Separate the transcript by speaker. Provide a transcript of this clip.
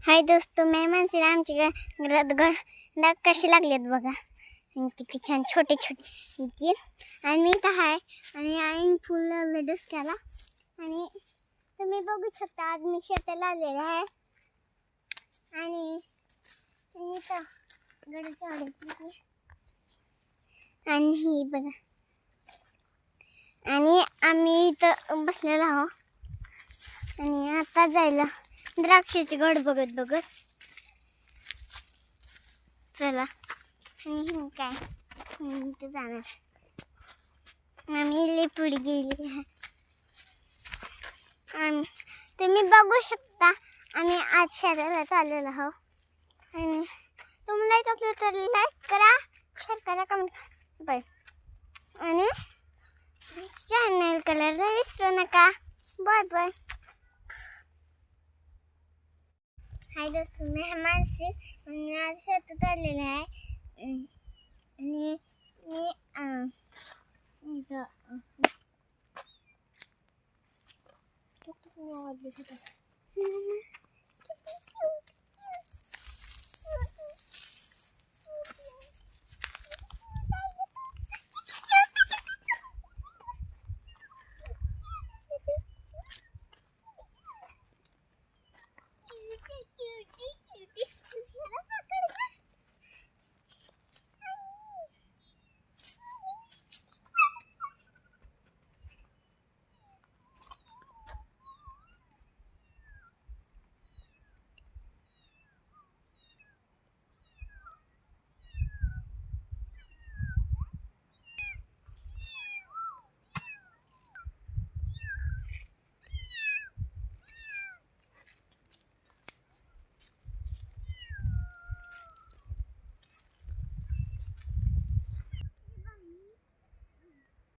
Speaker 1: हाय दोस्तों, मैं मानसी आमच्या घरात डाग कशी लागलेत बघा. किती छान छोटे छोटे आणि मी इथं आहे आणि आईन फुल लावलं डोसक्याला. आणि तुम्ही बघू शकता आज मी शेताला आलेले आहे आणि इथं गडचं आणि ही बघा आणि आम्ही इथं बसलेलो आहोत आणि आता जायला द्राक्षाची घड बघत बघत चला. आणि काय इथं जाणार आम्ही लई पुढे गेली आहे. तुम्ही बघू शकता आम्ही आज शेताला चाललेलो आहोत आणि तुम्हाला येत असलं तर लाईक करा, शेअर करा, कमेंट करा. बाय. आणि चॅनल करायला विसरू नका. Bye bye. हाय दोस्तों, मैं मानसी आणि आज शेतात आलेले आहे आणि मी